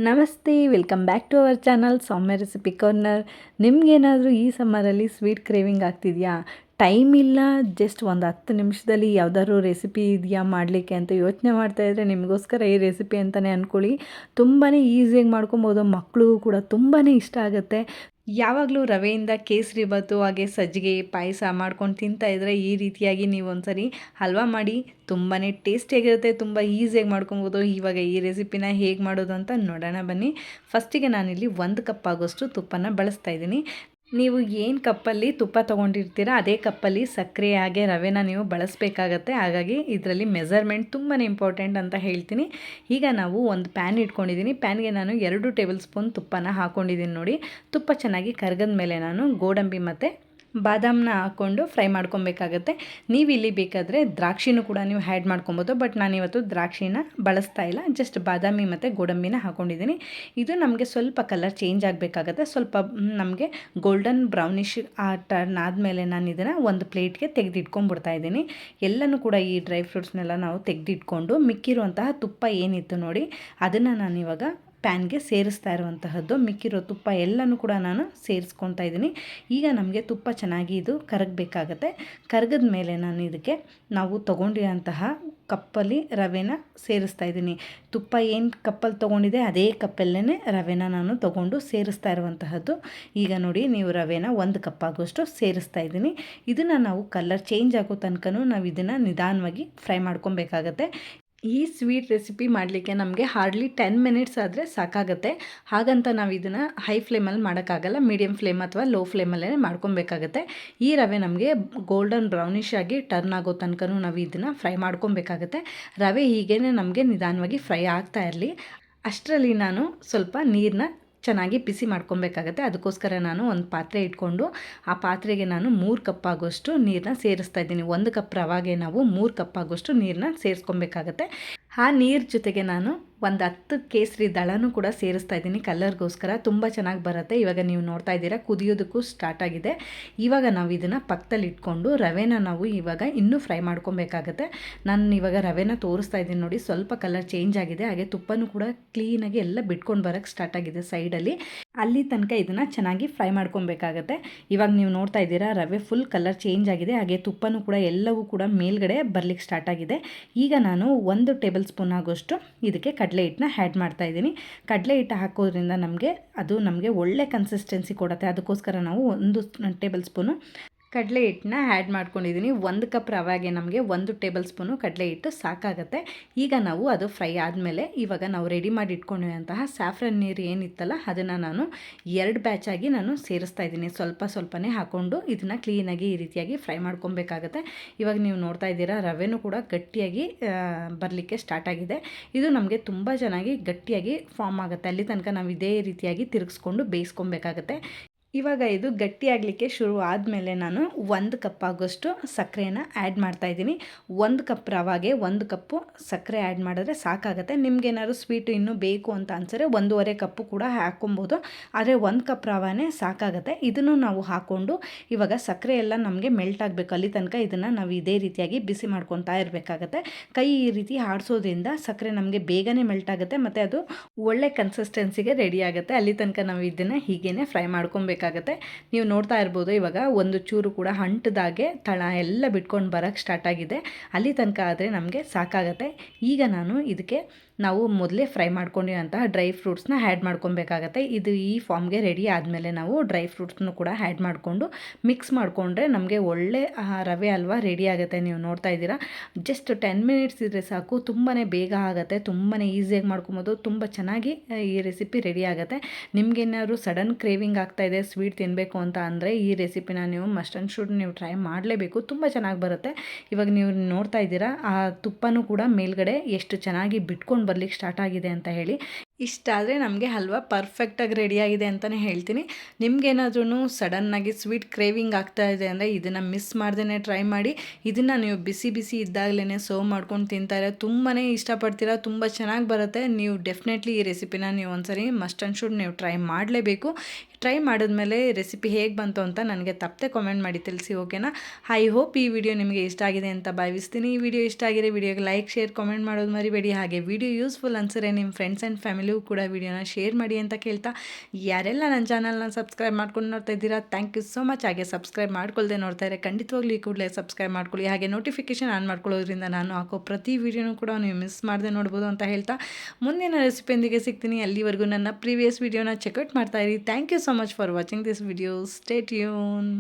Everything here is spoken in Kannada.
ನಮಸ್ತೆ, welcome back to our channel Soumya recipe corner. ನಿಮಗೇನಾದರೂ ಈ ಸಮ್ಮರಲ್ಲಿ ಸ್ವೀಟ್ ಕ್ರೇವಿಂಗ್ ಆಗ್ತಿದೆಯಾ? ಟೈಮ್ ಇಲ್ಲ, ಜಸ್ಟ್ ಒಂದು 10 ನಿಮಿಷದಲ್ಲಿ ಯಾವುದಾದ್ರು ರೆಸಿಪಿ ಇದೆಯಾ ಮಾಡಲಿಕ್ಕೆ ಅಂತ ಯೋಚನೆ ಮಾಡ್ತಾಯಿದ್ರೆ ನಿಮಗೋಸ್ಕರ ಈ ರೆಸಿಪಿ ಅಂತಲೇ ಅಂದ್ಕೊಳ್ಳಿ. ತುಂಬಾ ಈಸಿಯಾಗಿ ಮಾಡ್ಕೊಬೋದು, ಮಕ್ಕಳಿಗೂ ಕೂಡ ತುಂಬಾ ಇಷ್ಟ ಆಗುತ್ತೆ. ಯಾವಾಗಲೂ ರವೆಯಿಂದ ಕೇಸರಿ ಬಾತು ಹಾಗೆ ಸಜ್ಜಿಗೆ ಪಾಯಸ ಮಾಡ್ಕೊಂಡು ತಿಂತಾಯಿದ್ರೆ ಈ ರೀತಿಯಾಗಿ ನೀವು ಒಂದ್ಸರಿ ಹಲ್ವಾ ಮಾಡಿ. ತುಂಬಾ ಟೇಸ್ಟಿಯಾಗಿರುತ್ತೆ, ತುಂಬ ಈಸಿಯಾಗಿ ಮಾಡ್ಕೊಬೋದು. ಇವಾಗ ಈ ರೆಸಿಪಿನ ಹೇಗೆ ಮಾಡೋದು ಅಂತ ನೋಡೋಣ ಬನ್ನಿ. ಫಸ್ಟಿಗೆ ನಾನಿಲ್ಲಿ 1 ಕಪ್ ಆಗೋಷ್ಟು ತುಪ್ಪನ ಬಳಸ್ತಾ ಇದ್ದೀನಿ. ನೀವು ಏನು ಕಪ್ಪಲ್ಲಿ ತುಪ್ಪ ತೊಗೊಂಡಿರ್ತೀರ ಅದೇ ಕಪ್ಪಲ್ಲಿ ಸಕ್ಕರೆ ಹಾಗೆ ರವೆನ ನೀವು ಬಳಸಬೇಕಾಗತ್ತೆ. ಹಾಗಾಗಿ ಇದರಲ್ಲಿ ಮೆಜರ್ಮೆಂಟ್ ತುಂಬಾ ಇಂಪಾರ್ಟೆಂಟ್ ಅಂತ ಹೇಳ್ತೀನಿ. ಈಗ ನಾವು ಒಂದು ಪ್ಯಾನ್ ಇಟ್ಕೊಂಡಿದ್ದೀನಿ. ಪ್ಯಾನ್ಗೆ ನಾನು 2 ಟೇಬಲ್ ಸ್ಪೂನ್ ತುಪ್ಪನ ಹಾಕ್ಕೊಂಡಿದ್ದೀನಿ ನೋಡಿ. ತುಪ್ಪ ಚೆನ್ನಾಗಿ ಕರಗದ ಮೇಲೆ ನಾನು ಗೋಡಂಬಿ ಮತ್ತು ಬಾದಾಮನ್ನ ಹಾಕ್ಕೊಂಡು ಫ್ರೈ ಮಾಡ್ಕೊಬೇಕಾಗತ್ತೆ. ನೀವು ಇಲ್ಲಿ ಬೇಕಾದರೆ ದ್ರಾಕ್ಷಿನೂ ಕೂಡ ನೀವು ಆ್ಯಡ್ ಮಾಡ್ಕೊಬೋದು, ಬಟ್ ನಾನಿವತ್ತು ದ್ರಾಕ್ಷಿನ ಬಳಸ್ತಾ ಇಲ್ಲ, ಜಸ್ಟ್ ಬಾದಾಮಿ ಮತ್ತು ಗೋಡಂಬಿನ ಹಾಕ್ಕೊಂಡಿದ್ದೀನಿ. ಇದು ನಮಗೆ ಸ್ವಲ್ಪ ಕಲರ್ ಚೇಂಜ್ ಆಗಬೇಕಾಗತ್ತೆ. ಸ್ವಲ್ಪ ನಮಗೆ ಗೋಲ್ಡನ್ ಬ್ರೌನಿಷ್ ಟರ್ನ್ ಆದಮೇಲೆ ನಾನು ಇದನ್ನು ಒಂದು ಪ್ಲೇಟ್ಗೆ ತೆಗೆದಿಟ್ಕೊಂಡ್ಬಿಡ್ತಾ ಇದ್ದೀನಿ. ಎಲ್ಲನೂ ಕೂಡ ಈ ಡ್ರೈ ಫ್ರೂಟ್ಸ್ನೆಲ್ಲ ನಾವು ತೆಗೆದಿಟ್ಕೊಂಡು ಮಿಕ್ಕಿರುವಂತಹ ತುಪ್ಪ ಏನಿತ್ತು ನೋಡಿ ಅದನ್ನು ನಾನಿವಾಗ ಪ್ಯಾನ್ಗೆ ಸೇರಿಸ್ತಾ ಇರುವಂತಹದ್ದು. ಮಿಕ್ಕಿರೋ ತುಪ್ಪ ಎಲ್ಲನೂ ಕೂಡ ನಾನು ಸೇರಿಸ್ಕೊತಾ ಇದ್ದೀನಿ. ಈಗ ನಮಗೆ ತುಪ್ಪ ಚೆನ್ನಾಗಿ ಇದು ಕರಗಬೇಕಾಗತ್ತೆ. ಕರಗದ ಮೇಲೆ ನಾನು ಇದಕ್ಕೆ ನಾವು ತೊಗೊಂಡಿರೋಂತಹ ಕಪ್ಪಲ್ಲಿ ರವೆನ ಸೇರಿಸ್ತಾ ಇದ್ದೀನಿ. ತುಪ್ಪ ಏನು ಕಪ್ಪಲ್ಲಿ ತೊಗೊಂಡಿದೆ ಅದೇ ಕಪ್ಪಲ್ಲೇ ರವೆನ ನಾನು ತೊಗೊಂಡು ಸೇರಿಸ್ತಾ ಇರುವಂತಹದ್ದು. ಈಗ ನೋಡಿ, ನೀವು ರವೆನ 1 ಕಪ್ ಆಗೋಷ್ಟು ಸೇರಿಸ್ತಾ ಇದ್ದೀನಿ. ಇದನ್ನು ನಾವು ಕಲರ್ ಚೇಂಜ್ ಆಗೋ ತನಕನೂ ನಾವು ಇದನ್ನು ನಿಧಾನವಾಗಿ ಫ್ರೈ ಮಾಡ್ಕೊಬೇಕಾಗತ್ತೆ. ಈ ಸ್ವೀಟ್ ರೆಸಿಪಿ ಮಾಡಲಿಕ್ಕೆ ನಮಗೆ ಹಾರ್ಡ್ಲಿ 10 ಮಿನಿಟ್ಸ್ ಆದರೆ ಸಾಕಾಗುತ್ತೆ. ಹಾಗಂತ ನಾವು ಇದನ್ನು ಹೈ ಫ್ಲೇಮಲ್ಲಿ ಮಾಡೋಕ್ಕಾಗಲ್ಲ, ಮೀಡಿಯಮ್ ಫ್ಲೇಮ್ ಅಥವಾ ಲೋ ಫ್ಲೇಮಲ್ಲೇ ಮಾಡ್ಕೊಬೇಕಾಗತ್ತೆ. ಈ ರವೆ ನಮಗೆ ಗೋಲ್ಡನ್ ಬ್ರೌನಿಷ್ ಆಗಿ ಟರ್ನ್ ಆಗೋ ತನಕನೂ ನಾವು ಇದನ್ನು ಫ್ರೈ ಮಾಡ್ಕೊಬೇಕಾಗತ್ತೆ. ರವೆ ಹೀಗೇ ನಮಗೆ ನಿಧಾನವಾಗಿ ಫ್ರೈ ಆಗ್ತಾ ಇರಲಿ. ಅಷ್ಟರಲ್ಲಿ ನಾನು ಸ್ವಲ್ಪ ನೀರನ್ನ ಚೆನ್ನಾಗಿ ಬಿಸಿ ಮಾಡ್ಕೊಬೇಕಾಗತ್ತೆ. ಅದಕ್ಕೋಸ್ಕರ ನಾನು ಒಂದು ಪಾತ್ರೆ ಇಟ್ಕೊಂಡು ಆ ಪಾತ್ರೆಗೆ ನಾನು 3 ಕಪ್ ಆಗೋಷ್ಟು ನೀರನ್ನ ಸೇರಿಸ್ತಾ ಇದ್ದೀನಿ. 1 ಕಪ್ ರವಾಗೆ ನಾವು 3 ಕಪ್ ಆಗೋಷ್ಟು ನೀರನ್ನ ಸೇರಿಸ್ಕೊಬೇಕಾಗತ್ತೆ. ಆ ನೀರು ಜೊತೆಗೆ ನಾನು ಒಂದು 10 ಕೇಸರಿ ದಳನೂ ಕೂಡ ಸೇರಿಸ್ತಾ ಇದ್ದೀನಿ. ಕಲರ್ಗೋಸ್ಕರ ತುಂಬ ಚೆನ್ನಾಗಿ ಬರುತ್ತೆ. ಇವಾಗ ನೀವು ನೋಡ್ತಾ ಇದ್ದೀರಾ ಕುದಿಯೋದಕ್ಕೂ ಸ್ಟಾರ್ಟ್ ಆಗಿದೆ. ಇವಾಗ ನಾವು ಇದನ್ನು ಪಕ್ಕದಲ್ಲಿ ಇಟ್ಕೊಂಡು ರವೆನ ನಾವು ಇವಾಗ ಇನ್ನೂ ಫ್ರೈ ಮಾಡ್ಕೊಬೇಕಾಗತ್ತೆ. ನಾನು ಇವಾಗ ರವೆನ ತೋರಿಸ್ತಾ ಇದ್ದೀನಿ ನೋಡಿ, ಸ್ವಲ್ಪ ಕಲರ್ ಚೇಂಜ್ ಆಗಿದೆ. ಹಾಗೆ ತುಪ್ಪನೂ ಕೂಡ ಕ್ಲೀನಾಗಿ ಎಲ್ಲ ಬಿಟ್ಕೊಂಡು ಬರೋಕ್ಕೆ ಸ್ಟಾರ್ಟ್ ಆಗಿದೆ ಸೈಡಲ್ಲಿ. ಅಲ್ಲಿ ತನಕ ಇದನ್ನು ಚೆನ್ನಾಗಿ ಫ್ರೈ ಮಾಡ್ಕೊಬೇಕಾಗತ್ತೆ. ಇವಾಗ ನೀವು ನೋಡ್ತಾ ಇದ್ದೀರಾ ರವೆ ಫುಲ್ ಕಲರ್ ಚೇಂಜ್ ಆಗಿದೆ. ಹಾಗೆ ತುಪ್ಪನೂ ಕೂಡ ಎಲ್ಲವೂ ಕೂಡ ಮೇಲ್ಗಡೆ ಬರಲಿಕ್ಕೆ ಸ್ಟಾರ್ಟ್ ಆಗಿದೆ. ಈಗ ನಾನು 1 ಟೇಬಲ್ ಸ್ಪೂನ್ ಆಗೋಷ್ಟು ಇದಕ್ಕೆ ಕಡಲೆ ಹಿಟ್ಟನ್ನ ಆ್ಯಡ್ ಮಾಡ್ತಾ ಇದ್ದೀನಿ. ಕಡಲೆ ಹಿಟ್ಟು ಹಾಕೋದ್ರಿಂದ ನಮಗೆ ಒಳ್ಳೆ ಕನ್ಸಿಸ್ಟೆನ್ಸಿ ಕೊಡುತ್ತೆ. ಅದಕ್ಕೋಸ್ಕರ ನಾವು 1 ಟೇಬಲ್ ಸ್ಪೂನು ಕಡಲೆ ಹಿಟ್ಟನ್ನ ಆ್ಯಡ್ ಮಾಡ್ಕೊಂಡಿದ್ದೀನಿ. 1 ಕಪ್ ರವೆಗೆ ನಮಗೆ 1 ಟೇಬಲ್ ಸ್ಪೂನು ಕಡಲೆ ಹಿಟ್ಟು ಸಾಕಾಗುತ್ತೆ. ಈಗ ನಾವು ಅದು ಫ್ರೈ ಆದಮೇಲೆ ಇವಾಗ ನಾವು ರೆಡಿ ಮಾಡಿ ಇಟ್ಕೊಂಡಿರುವಂತಹ ಸ್ಯಾಫ್ರನ್ ನೀರು ಏನಿತ್ತಲ್ಲ ಅದನ್ನು ನಾನು 2 ಬ್ಯಾಚಾಗಿ ನಾನು ಸೇರಿಸ್ತಾ ಇದ್ದೀನಿ. ಸ್ವಲ್ಪನೇ ಹಾಕ್ಕೊಂಡು ಇದನ್ನು ಕ್ಲೀನಾಗಿ ಈ ರೀತಿಯಾಗಿ ಫ್ರೈ ಮಾಡ್ಕೊಬೇಕಾಗತ್ತೆ. ಇವಾಗ ನೀವು ನೋಡ್ತಾ ಇದ್ದೀರಾ ರವೆನೂ ಕೂಡ ಗಟ್ಟಿಯಾಗಿ ಬರಲಿಕ್ಕೆ ಸ್ಟಾರ್ಟ್ ಆಗಿದೆ. ಇದು ನಮಗೆ ತುಂಬ ಚೆನ್ನಾಗಿ ಗಟ್ಟಿಯಾಗಿ ಫಾರ್ಮ್ ಆಗುತ್ತೆ. ಅಲ್ಲಿ ತನಕ ನಾವು ಇದೇ ರೀತಿಯಾಗಿ ತಿರುಗಿಸ್ಕೊಂಡು ಬೇಯಿಸ್ಕೊಬೇಕಾಗತ್ತೆ. ಇವಾಗ ಇದು ಗಟ್ಟಿಯಾಗಲಿಕ್ಕೆ ಶುರು ಆದಮೇಲೆ ನಾನು 1 ಕಪ್ ಆಗೋಷ್ಟು ಸಕ್ಕರೆನ ಆ್ಯಡ್ ಮಾಡ್ತಾಯಿದ್ದೀನಿ. 1 ಕಪ್ ರವಾಗೆ 1 ಕಪ್ಪು ಸಕ್ಕರೆ ಆ್ಯಡ್ ಮಾಡಿದ್ರೆ ಸಾಕಾಗುತ್ತೆ. ನಿಮ್ಗೇನಾದ್ರು ಸ್ವೀಟು ಇನ್ನೂ ಬೇಕು ಅಂತ ಅನ್ಸಿದ್ರೆ 1.5 ಕಪ್ಪು ಕೂಡ ಹಾಕ್ಕೊಬೋದು, ಆದರೆ 1 ಕಪ್ ರವಾನೇ ಸಾಕಾಗುತ್ತೆ. ಇದನ್ನು ನಾವು ಹಾಕ್ಕೊಂಡು ಇವಾಗ ಸಕ್ಕರೆ ಎಲ್ಲ ನಮಗೆ ಮೆಲ್ಟ್ ಆಗಬೇಕು. ಅಲ್ಲಿ ತನಕ ಇದನ್ನು ನಾವು ಇದೇ ರೀತಿಯಾಗಿ ಬಿಸಿ ಮಾಡ್ಕೊತಾ ಇರಬೇಕಾಗತ್ತೆ. ಕೈ ಈ ರೀತಿ ಆಡಿಸೋದ್ರಿಂದ ಸಕ್ಕರೆ ನಮಗೆ ಬೇಗನೆ ಮೆಲ್ಟ್ ಆಗುತ್ತೆ ಮತ್ತು ಅದು ಒಳ್ಳೆ ಕನ್ಸಿಸ್ಟೆನ್ಸಿಗೆ ರೆಡಿ ಆಗುತ್ತೆ. ಅಲ್ಲಿ ತನಕ ನಾವು ಇದನ್ನು ಹೀಗೇ ಫ್ರೈ ಮಾಡ್ಕೊಬೇಕಾಗುತ್ತೆ. ನೀವು ನೋಡ್ತಾ ಇರ್ಬೋದು ಇವಾಗ ಒಂದು ಚೂರು ಕೂಡ ಅಂಟದಾಗೆ ತಳ ಎಲ್ಲ ಬಿಟ್ಕೊಂಡು ಬರೋಕ್ಕೆ ಸ್ಟಾರ್ಟ್ ಆಗಿದೆ. ಅಲ್ಲಿ ತನಕ ಆದರೆ ನಮಗೆ ಸಾಕಾಗುತ್ತೆ. ಈಗ ನಾನು ಇದಕ್ಕೆ ನಾವು ಮೊದಲೇ ಫ್ರೈ ಮಾಡ್ಕೊಂಡಿರೋಂತಹ ಡ್ರೈ ಫ್ರೂಟ್ಸ್ನ ಆ್ಯಡ್ ಮಾಡ್ಕೊಬೇಕಾಗತ್ತೆ. ಇದು ಈ ಫಾರ್ಮ್ಗೆ ರೆಡಿ ಆದಮೇಲೆ ನಾವು ಡ್ರೈ ಫ್ರೂಟ್ಸ್ನು ಕೂಡ ಆ್ಯಡ್ ಮಾಡಿಕೊಂಡು ಮಿಕ್ಸ್ ಮಾಡಿಕೊಂಡ್ರೆ ನಮಗೆ ಒಳ್ಳೆ ರವೆ ಹಲ್ವಾ ರೆಡಿ ಆಗುತ್ತೆ. ನೀವು ನೋಡ್ತಾ ಇದ್ದೀರಾ, ಜಸ್ಟ್ 10 ಮಿನಿಟ್ಸ್ ಇದ್ದರೆ ಸಾಕು, ತುಂಬಾ ಬೇಗ ಆಗುತ್ತೆ, ತುಂಬಾ ಈಸಿಯಾಗಿ ಮಾಡ್ಕೊಬೋದು, ತುಂಬ ಚೆನ್ನಾಗಿ ಈ ರೆಸಿಪಿ ರೆಡಿ ಆಗುತ್ತೆ. ನಿಮ್ಗೇನಾದ್ರು ಸಡನ್ ಕ್ರೇವಿಂಗ್ ಆಗ್ತಾಯಿದೆ ಸ್ವೀಟ್ ತಿನ್ನಬೇಕು ಅಂತ ಅಂದರೆ ಈ ರೆಸಿಪಿನ ನೀವು ಮಸ್ಟ್ ಆ್ಯಂಡ್ ಶುಡ್ ನೀವು ಟ್ರೈ ಮಾಡಲೇಬೇಕು. ತುಂಬ ಚೆನ್ನಾಗಿ ಬರುತ್ತೆ. ಇವಾಗ ನೀವು ನೋಡ್ತಾ ಇದ್ದೀರಾ ಆ ತುಪ್ಪನೂ ಕೂಡ ಮೇಲ್ಗಡೆ ಎಷ್ಟು ಚೆನ್ನಾಗಿ ಬಿಟ್ಕೊಂಡು ಬರಲಿಕ್ಕೆ ಸ್ಟಾರ್ಟ್ ಆಗಿದೆ ಅಂತ ಹೇಳಿ. ಇಷ್ಟಾದರೆ ನಮಗೆ ಹಲ್ವಾ ಪರ್ಫೆಕ್ಟಾಗಿ ರೆಡಿಯಾಗಿದೆ ಅಂತಲೇ ಹೇಳ್ತೀನಿ. ನಿಮಗೇನಾದ್ರೂ ಸಡನ್ನಾಗಿ ಸ್ವೀಟ್ ಕ್ರೇವಿಂಗ್ ಆಗ್ತಾ ಇದೆ ಅಂದರೆ ಇದನ್ನು ಮಿಸ್ ಮಾಡ್ದೇ ಟ್ರೈ ಮಾಡಿ. ಇದನ್ನು ನೀವು ಬಿಸಿ ಬಿಸಿ ಇದ್ದಾಗಲೇ ಸರ್ವ್ ಮಾಡ್ಕೊಂಡು ತಿಂತಾರೆ ತುಂಬಾ ಇಷ್ಟಪಡ್ತೀರಾ, ತುಂಬ ಚೆನ್ನಾಗಿ ಬರುತ್ತೆ. ನೀವು ಡೆಫಿನೆಟ್ಲಿ ಈ ರೆಸಿಪಿನ ನೀವು ಒಂದ್ಸರಿ ಮಸ್ಟ್ ಆ್ಯಂಡ್ ಶುಡ್ ನೀವು ಟ್ರೈ ಮಾಡಲೇಬೇಕು. ಟ್ರೈ ಮಾಡಿದ್ಮೇಲೆ ರೆಸಿಪಿ ಹೇಗೆ ಬಂತು ಅಂತ ನನಗೆ ತಪ್ಪದೆ ಕಾಮೆಂಟ್ ಮಾಡಿ ತಿಳಿಸಿ, ಓಕೆನಾ? ಐ ಹೋಪ್ ಈ ವಿಡಿಯೋ ನಿಮಗೆ ಇಷ್ಟ ಆಗಿದೆ ಅಂತ ಭಾವಿಸ್ತೀನಿ. ಈ ವಿಡಿಯೋ ಇಷ್ಟ ಆಗಿದೆ ವಿಡಿಯೋಗೆ ಲೈಕ್, ಶೇರ್, ಕಾಮೆಂಟ್ ಮಾಡೋದು ಮರಿಬೇಡಿ. ಹಾಗೆ ವಿಡಿಯೋ ಯೂಸ್ಫುಲ್ ಅನ್ಸಿದ್ರೆ ನಿಮ್ಮ ಫ್ರೆಂಡ್ಸ್ ಆ್ಯಂಡ್ ಫ್ಯಾಮಿಲಿ ಎಲ್ಲೂ ಕೂಡ ವಿಡಿಯೋನ ಶೇರ್ ಮಾಡಿ ಅಂತ ಕೇಳ್ತಾ, ಯಾರೆಲ್ಲ ನನ್ನ ಚಾನಲ್ನ ಸಬ್ಸ್ಕ್ರೈಬ್ ಮಾಡ್ಕೊಂಡು ನೋಡ್ತಾ ಇದ್ದೀರಾ, ಥ್ಯಾಂಕ್ ಯು ಸೋ ಮಚ್. ಹಾಗೆ ಸಬ್ಸ್ಕ್ರೈಬ್ ಮಾಡ್ಕೊಳ್ದೆ ನೋಡ್ತಾ ಇದ್ದಾರೆ ಖಂಡಿತವಾಗ್ಲೂ ಈ ಕೂಡಲೇ ಸಬ್ಸ್ಕ್ರೈಬ್ ಮಾಡ್ಕೊಳ್ಳಿ. ಹಾಗೆ ನೋಟಿಫಿಕೇಷನ್ ಆನ್ ಮಾಡ್ಕೊಳ್ಳೋದ್ರಿಂದ ನಾನು ಹಾಕೋ ಪ್ರತಿ ವಿಡಿಯೋನೂ ಕೂಡ ನೀವು ಮಿಸ್ ಮಾಡದೆ ನೋಡ್ಬೋದು ಅಂತ ಹೇಳ್ತಾ, ಮುಂದಿನ ರೆಸಿಪಿಯೊಂದಿಗೆ ಸಿಗ್ತೀನಿ. ಅಲ್ಲಿವರೆಗೂ ನನ್ನ ಪ್ರೀವಿಯಸ್ ವಿಡಿಯೋನ ಚೆಕ್ಔಟ್ ಮಾಡ್ತಾ ಇರಿ. Thank you so much for watching this video. Stay tune.